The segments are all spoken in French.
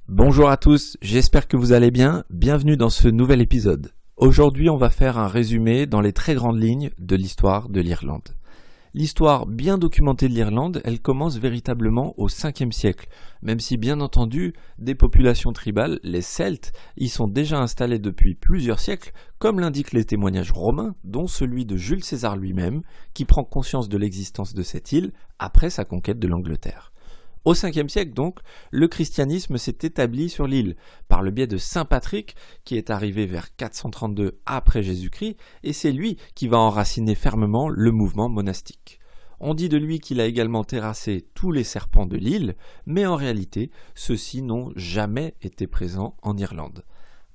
Bonjour à tous, j'espère que vous allez bien, bienvenue dans ce nouvel épisode. Aujourd'hui on va faire un résumé dans les très grandes lignes de l'histoire de l'Irlande. L'histoire bien documentée de l'Irlande, elle commence véritablement au 5e siècle, même si bien entendu des populations tribales, les Celtes, y sont déjà installées depuis plusieurs siècles, comme l'indiquent les témoignages romains, dont celui de Jules César lui-même, qui prend conscience de l'existence de cette île après sa conquête de l'Angleterre. Au 5e siècle donc, le christianisme s'est établi sur l'île par le biais de Saint Patrick qui est arrivé vers 432 après Jésus-Christ et c'est lui qui va enraciner fermement le mouvement monastique. On dit de lui qu'il a également terrassé tous les serpents de l'île, mais en réalité, ceux-ci n'ont jamais été présents en Irlande.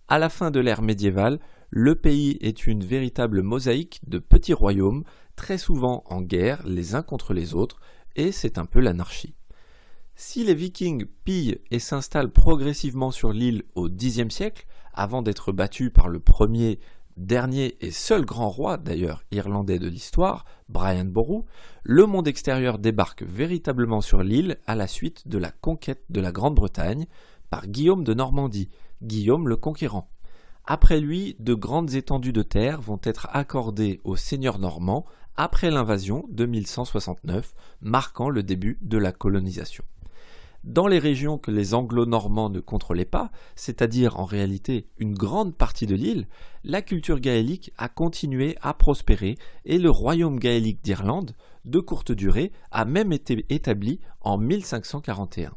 À la fin de l'ère médiévale, le pays est une véritable mosaïque de petits royaumes, très souvent en guerre les uns contre les autres, et c'est un peu l'anarchie. Si les Vikings pillent et s'installent progressivement sur l'île au Xe siècle, avant d'être battus par le premier, dernier et seul grand roi d'ailleurs irlandais de l'histoire, Brian Boru, le monde extérieur débarque véritablement sur l'île à la suite de la conquête de la Grande-Bretagne par Guillaume de Normandie, Guillaume le Conquérant. Après lui, de grandes étendues de terre vont être accordées aux seigneurs normands après l'invasion de 1169, marquant le début de la colonisation. Dans les régions que les Anglo-Normands ne contrôlaient pas, c'est-à-dire en réalité une grande partie de l'île, la culture gaélique a continué à prospérer et le royaume gaélique d'Irlande, de courte durée, a même été établi en 1541.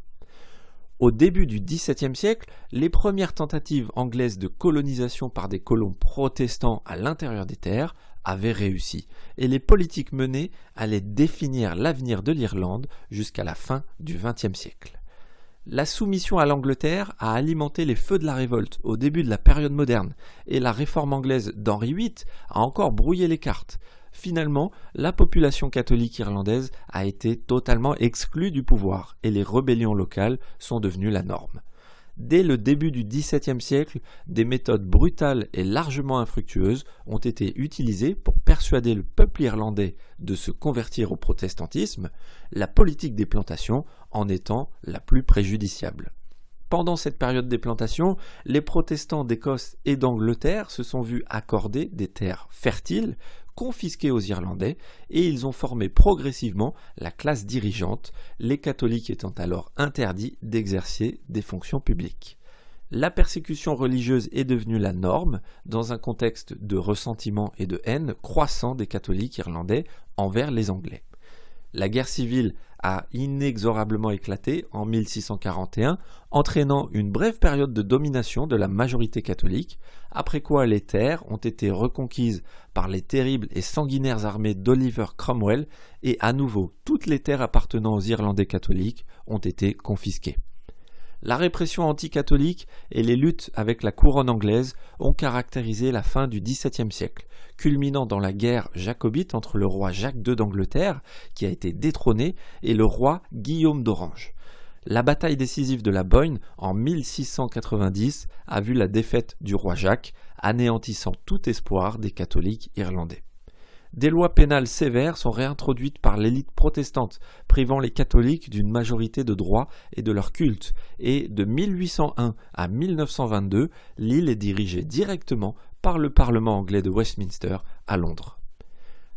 Au début du XVIIe siècle, les premières tentatives anglaises de colonisation par des colons protestants à l'intérieur des terres avaient réussi, et les politiques menées allaient définir l'avenir de l'Irlande jusqu'à la fin du XXe siècle. La soumission à l'Angleterre a alimenté les feux de la révolte au début de la période moderne, et la réforme anglaise d'Henri VIII a encore brouillé les cartes. Finalement, la population catholique irlandaise a été totalement exclue du pouvoir, et les rébellions locales sont devenues la norme. Dès le début du XVIIe siècle, des méthodes brutales et largement infructueuses ont été utilisées pour persuader le peuple irlandais de se convertir au protestantisme, la politique des plantations en étant la plus préjudiciable. Pendant cette période des plantations, les protestants d'Écosse et d'Angleterre se sont vus accorder des terres fertiles, confisquées aux Irlandais, et ils ont formé progressivement la classe dirigeante, les catholiques étant alors interdits d'exercer des fonctions publiques. La persécution religieuse est devenue la norme dans un contexte de ressentiment et de haine croissant des catholiques irlandais envers les Anglais. La guerre civile a inexorablement éclaté en 1641, entraînant une brève période de domination de la majorité catholique, après quoi les terres ont été reconquises par les terribles et sanguinaires armées d'Oliver Cromwell, et à nouveau toutes les terres appartenant aux Irlandais catholiques ont été confisquées. La répression anticatholique et les luttes avec la couronne anglaise ont caractérisé la fin du XVIIe siècle, culminant dans la guerre jacobite entre le roi Jacques II d'Angleterre, qui a été détrôné, et le roi Guillaume d'Orange. La bataille décisive de la Boyne, en 1690, a vu la défaite du roi Jacques, anéantissant tout espoir des catholiques irlandais. Des lois pénales sévères sont réintroduites par l'élite protestante, privant les catholiques d'une majorité de droits et de leur culte, et de 1801 à 1922, l'île est dirigée directement par le Parlement anglais de Westminster à Londres.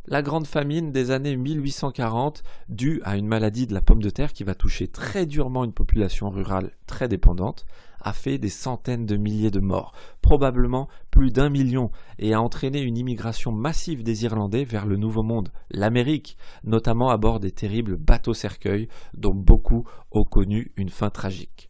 La grande famine des années 1840, due à une maladie de la pomme de terre qui va toucher très durement une population rurale très dépendante, a fait des centaines de milliers de morts, probablement plus d'1 million, et a entraîné une immigration massive des Irlandais vers le Nouveau Monde, l'Amérique, notamment à bord des terribles bateaux-cercueils dont beaucoup ont connu une fin tragique.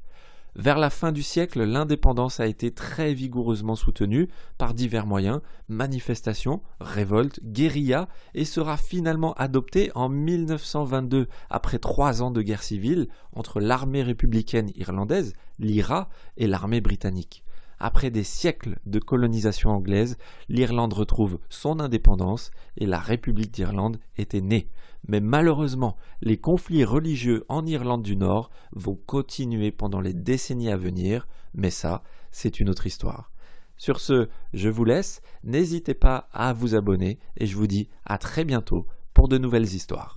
Vers la fin du siècle, l'indépendance a été très vigoureusement soutenue par divers moyens, manifestations, révoltes, guérillas, et sera finalement adoptée en 1922, après 3 ans de guerre civile entre l'armée républicaine irlandaise, l'IRA, et l'armée britannique. Après des siècles de colonisation anglaise, l'Irlande retrouve son indépendance et la République d'Irlande était née. Mais malheureusement, les conflits religieux en Irlande du Nord vont continuer pendant les décennies à venir, mais ça, c'est une autre histoire. Sur ce, je vous laisse, n'hésitez pas à vous abonner et je vous dis à très bientôt pour de nouvelles histoires.